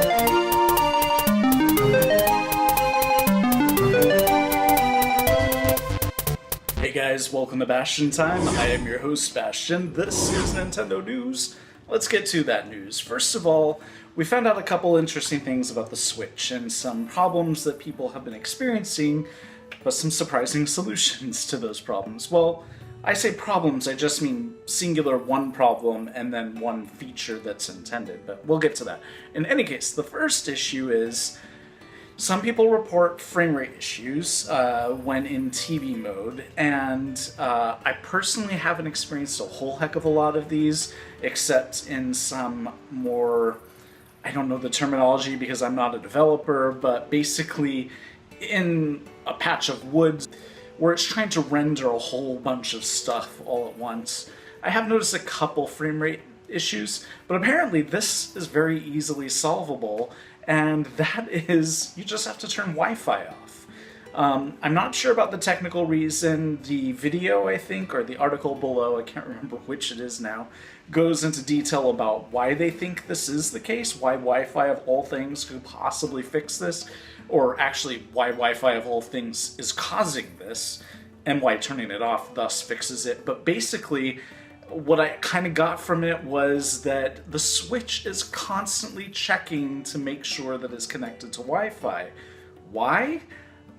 Hey guys, welcome to Bastion Time. I am your host, Bastion. This is Nintendo News. Let's get to that news. First of all, we found out a couple interesting things about the Switch and some problems that people have been experiencing, but some surprising solutions to those problems. Well, I say problems, I just mean singular one problem and then one feature that's intended, but we'll get to that. In any case, the first issue is some people report frame rate issues when in TV mode, and I personally haven't experienced a whole heck of a lot of these, except in some more, I don't know the terminology because I'm not a developer, but basically in a patch of woods where it's trying to render a whole bunch of stuff all at once. I have noticed a couple frame rate issues, but apparently this is very easily solvable, and that is, you just have to turn Wi-Fi off. I'm not sure about the technical reason. The video, I think, or the article below, I can't remember which it is now, goes into detail about why they think this is the case, why Wi-Fi of all things could possibly fix this, or actually why Wi-Fi of all things is causing this, and why turning it off thus fixes it. But basically, what I kind of got from it was that the Switch is constantly checking to make sure that it's connected to Wi-Fi. Why?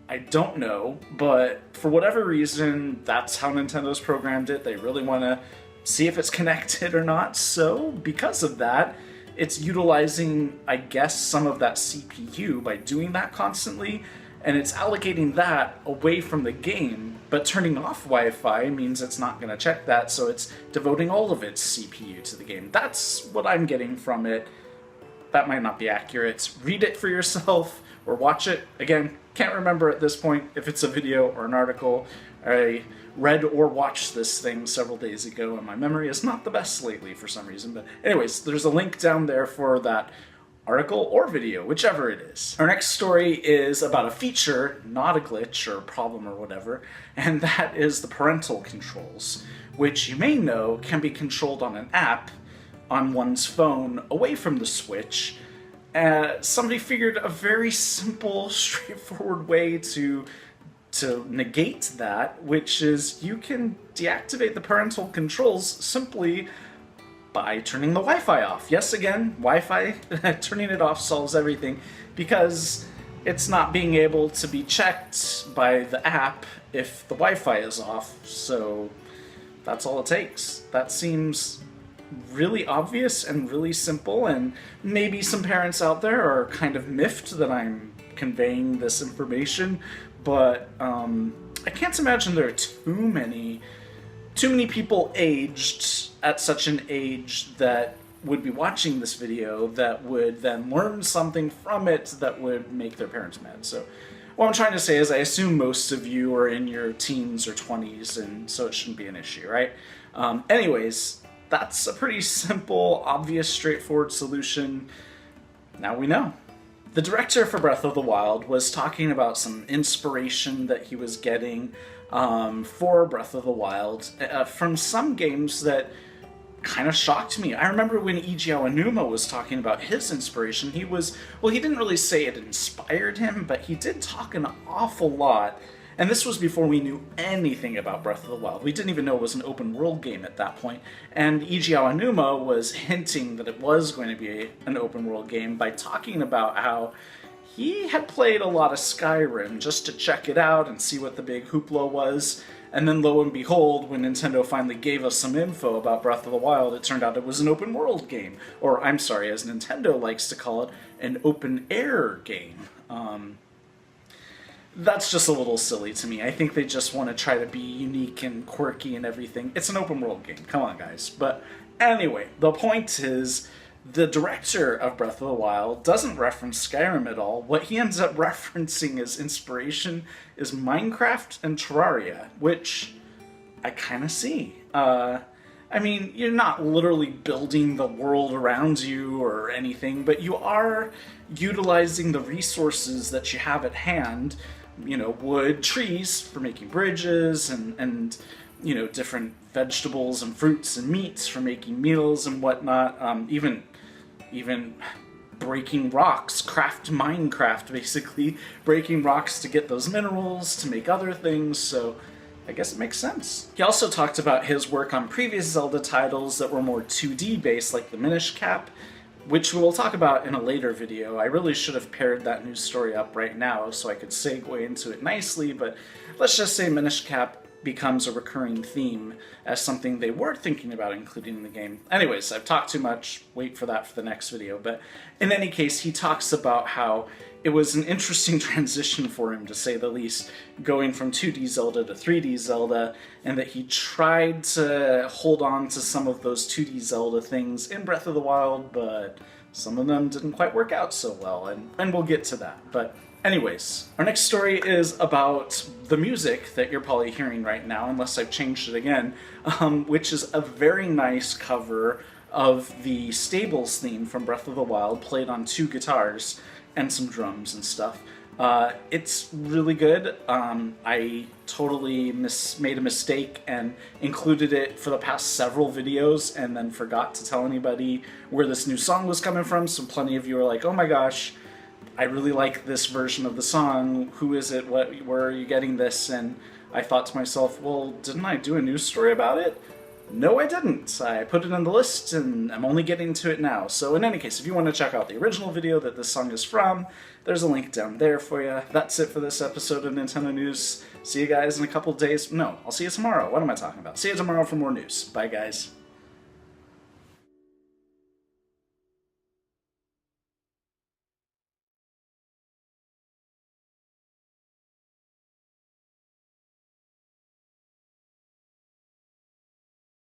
I don't know, but for whatever reason, that's how Nintendo's programmed it. They really want to see if it's connected or not, so because of that, it's utilizing, I guess, some of that CPU by doing that constantly, and it's allocating that away from the game, but turning off Wi-Fi means it's not going to check that, so it's devoting all of its CPU to the game. That's what I'm getting from it. That might not be accurate. Read it for yourself, or watch it. Again, can't remember at this point if it's a video or an article. I read or watched this thing several days ago, and my memory is not the best lately for some reason, but anyways, there's a link down there for that article or video, whichever it is. Our next story is about a feature, not a glitch or a problem or whatever, and that is the parental controls, which you may know can be controlled on an app on one's phone away from the Switch. Somebody figured a very simple, straightforward way to negate that, which is you can deactivate the parental controls simply by turning the Wi-Fi off. Yes, again, Wi-Fi, turning it off solves everything, because it's not being able to be checked by the app if the Wi-Fi is off, so that's all it takes. That seems really obvious and really simple, and maybe some parents out there are kind of miffed that I'm conveying this information, but I can't imagine there are too many people aged at such an age that would be watching this video that would then learn something from it that would make their parents mad. So what I'm trying to say is I assume most of you are in your teens or 20s, and so it shouldn't be an issue, right? Anyways, that's a pretty simple, obvious, straightforward solution. Now we know. The director for Breath of the Wild was talking about some inspiration that he was getting for Breath of the Wild from some games that kind of shocked me. I remember when Eiji Aonuma was talking about his inspiration, he didn't really say it inspired him, but he did talk an awful lot, and this was before we knew anything about Breath of the Wild. We didn't even know it was an open world game at that point, and Eiji Aonuma was hinting that it was going to be an open world game by talking about how he had played a lot of Skyrim just to check it out and see what the big hoopla was, and then lo and behold, when Nintendo finally gave us some info about Breath of the Wild, it turned out it was an open world game. Or, I'm sorry, as Nintendo likes to call it, an open air game. That's just a little silly to me. I think they just want to try to be unique and quirky and everything. It's an open world game, come on guys. But anyway, the point is, the director of Breath of the Wild doesn't reference Skyrim at all. What he ends up referencing as inspiration is Minecraft and Terraria, which I kind of see. I mean, you're not literally building the world around you or anything, but you are utilizing the resources that you have at hand, you know, wood, trees for making bridges, and you know, different vegetables and fruits and meats for making meals and whatnot. Even breaking rocks, Minecraft basically, breaking rocks to get those minerals, to make other things, so I guess it makes sense. He also talked about his work on previous Zelda titles that were more 2D based, like the Minish Cap, which we'll talk about in a later video. I really should have paired that news story up right now so I could segue into it nicely, but let's just say Minish Cap becomes a recurring theme as something they were thinking about including in the game. Anyways, I've talked too much, wait for that for the next video, but in any case, he talks about how it was an interesting transition for him, to say the least, going from 2D Zelda to 3D Zelda, and that he tried to hold on to some of those 2D Zelda things in Breath of the Wild, but some of them didn't quite work out so well, and we'll get to that. But anyways, our next story is about the music that you're probably hearing right now, unless I've changed it again, which is a very nice cover of the Stables theme from Breath of the Wild, played on 2 guitars and some drums and stuff. It's really good. I totally made a mistake and included it for the past several videos and then forgot to tell anybody where this new song was coming from, so plenty of you are like, oh my gosh, I really like this version of the song, who is it, where are you getting this? And I thought to myself, well, didn't I do a news story about it? No, I didn't. I put it on the list, and I'm only getting to it now. So in any case, if you want to check out the original video that this song is from, there's a link down there for you. That's it for this episode of Nintendo News. See you guys in a couple days. No, I'll see you tomorrow. What am I talking about? See you tomorrow for more news. Bye, guys.